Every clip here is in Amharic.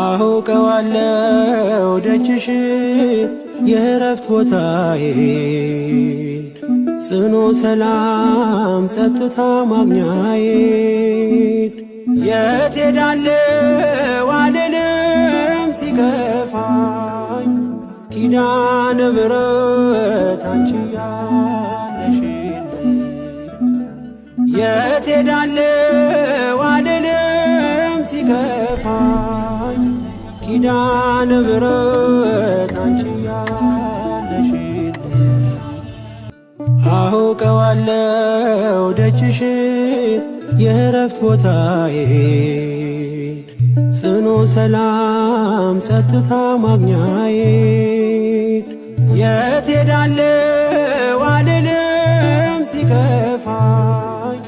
አውቀዋለሁ ደጅሽ የእረፍት ቦታዬን ጽኑ ሰላም ጸጥታ ማግኛዬን የት ሄዳለሁ አልልም ሲከፋኝ ኪዳነ ምሕረት አንቺ ያለሽልኝ የት ሄዳለሁ አልልም ሲከፋኝ ኪዳነ ምሕረት አንቺ ያለሽልኝ አውቀዋለሁ ደጅሽ የእረፍት ቦታዬን ጽኑ ሰላም ጸጥታ ማግኛዬን የት ሄዳለሁ አልልም ሲከፋኝ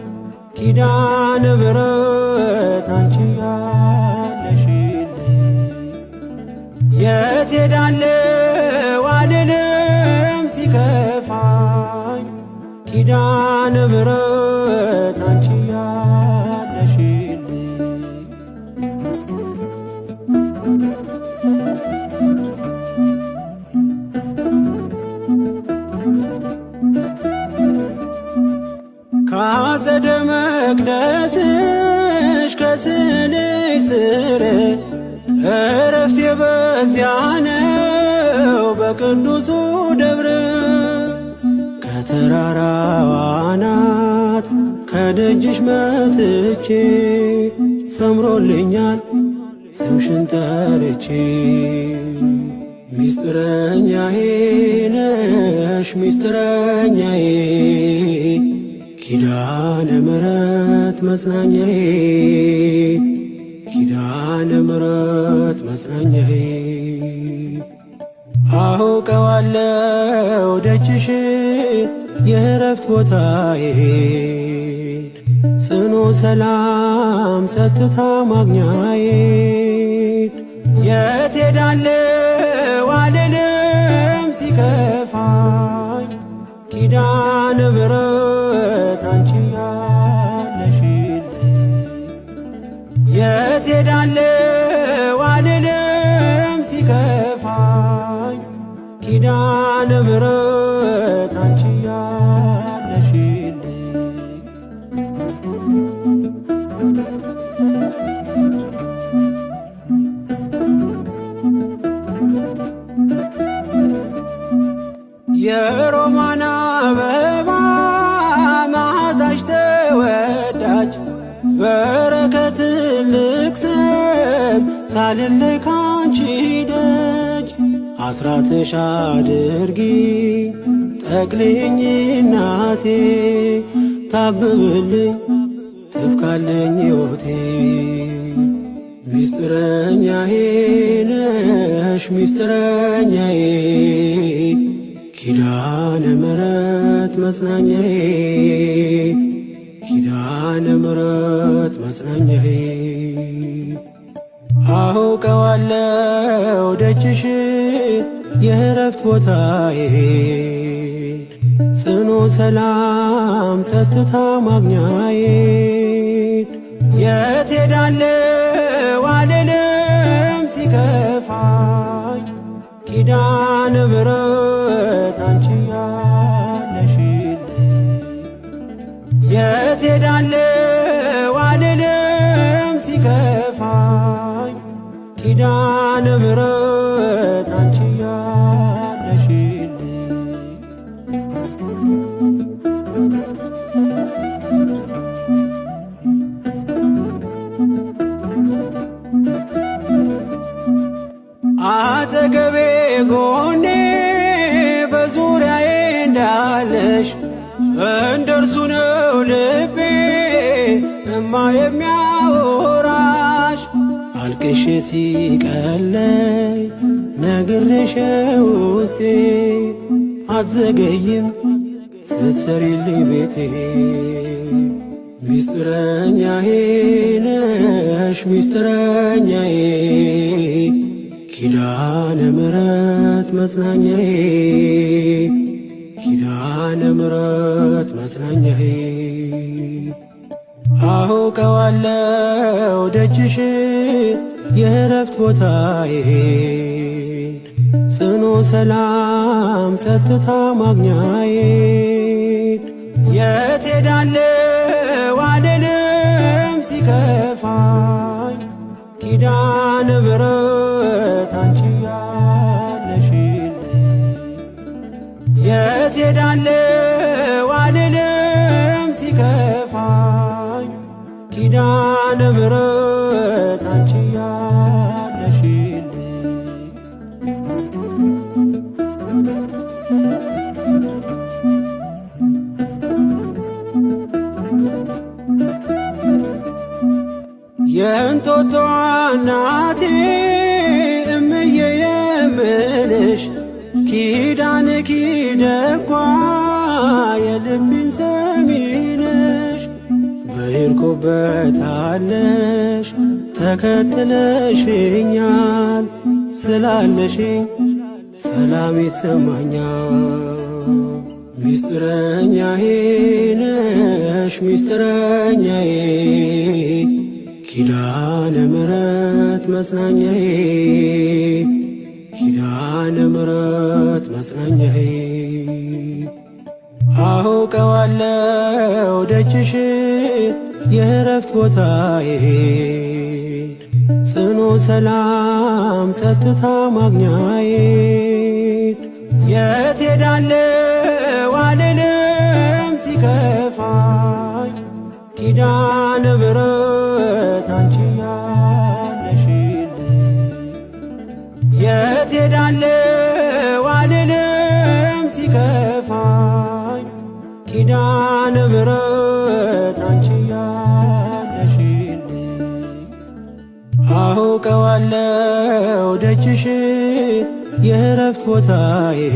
ኪዳነ ምሕረት አንቺ ያለሽልኝ የት ሄዳለሁ አልልም ሲከፋኝ ኪዳነ ምሕረት አንቺ ያለሽልኝ ከአጸደ መቅደስሽ ከስንሽ ስር እረፍቴ በዚያ ነው በቅዱሱ ደብረ ከተራራው አናት ከደጅሽ መጥቼ ሰምሮልኛል ስምሽን ጠርቼ ሚስጥረኛዬ ነሽ ሚስጥረኛዬ ኪዳነ ምሕረት መጽናኛዬ ኪዳነ ምሕረት መጽናኛዬ አውቀዋለሁ ደጅሽ የእረፍት ቦታዬን ጽኑ ሰላም ጸጥታ ማግኛዬን የት ሄዳለሁ አልልም ሲከፋኝ ኪዳነ ምሕረት አንቺ ያለሽልኝ የት ሄዳለሁ አልልም ሲከፋኝ ኪዳነ ምሕረት አንቺ ያለሽልኝ የሮማን አበባ መዓዛሽ ተወዳጅ በረከት ልቅሰም ሳልለይ ካንቺ ደጅ አስራትሽ አድርጊ ጠቅልኝ እናቴ ታብብልኝ ትብካለኝ ሕይወቴ ሚስጥረኛዬ ነሽ ሚስጥረኛዬ ኪዳነ ምሕረት መጽናኛዬ ኪዳነ ምሕረት መጽናኛዬ አውቀዋለሁ ደጅሽ የእረፍት ቦታዬን ጽኑ ሰላም ጸጥታ ማግኛዬን የት ሄዳለሁ አልልም ሲከፋኝ ኪዳነ ምሕረት አንቺ ያለሽልኝ የት ሄዳለሁ አልልም ሲከፋኝ ኪዳነ ምሕረት አንቺ ያለሽልኝ አጠገቤ ጎኔ በዙሪያዬ እንዳለሽ እንደርሱ ነው ልቤ እማ የሚያወራሽ አልቅሼ ሲቀለይ ነግሬሽ ውስጤ አትዘገይም ስትሰሪልኝ ቤቴ ሚስጥረኛዬ ነሽ ሚስጥረኛዬ ኪዳነ ምሕረት መጽናኛዬ ኪዳነ ምሕረት መጽናኛዬ አውቀዋለው ደጅሽን የእረፍት ቦታዬን ጽኑ ሰላም ጸጥታ ማግኛዬን የት ሄዳለሁ አልልም ሲከፋኝ ኪዳነ ምሕረት አንቺ ያለሽልኝ የት ሄዳለሁ አልልም ሲከፋኝ ኪዳነ ምሕረት አንቺ ያለሽልኝ የእንጦጦ እናቴ እምዬ የምልሽ ኪዳንኪ ደጓ የልቤን ሰሚ ነሽ በሄድኩበት አለሽ ተከትለሽኛል ስላለሽኝ ሰላም ይሰማኛል። ሚስጥረኛዬ ነሽ ሚስጥረኛዬ ኪዳነ ምሕረት መጽናኛዬ ኪዳነ ምሕረት መጽናኛዬ አውቀዋለው ደጅሽን የእረፍት ቦታዬን ጽኑ ሰላም ጸጥታ ማግኛዬን የት ሄዳለሁ አልልም ሲከፋኝ ኪዳነ ምሕረት አንቺ ያለሽልኝ የት ሄዳለሁ አልልም ሲከፋኝ ኪዳነ ምሕረት አንቺ ያለሽልኝ አውቀዋለው ደጅሽን የእረፍት ቦታዬን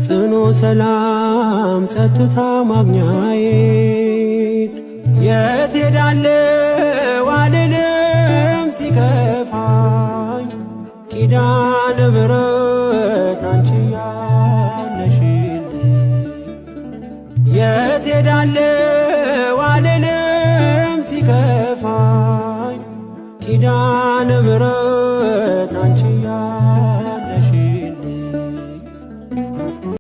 ጽኑ ሰላም ጸጥታ ማግኛዬን የት ሄዳለሁ አልልም ሲከፋኝ ኪዳነ ምሕረት አንቺ ያለሽልኝ የት ሄዳለሁ አልልም ሲከፋኝ ኪዳነ ምሕረት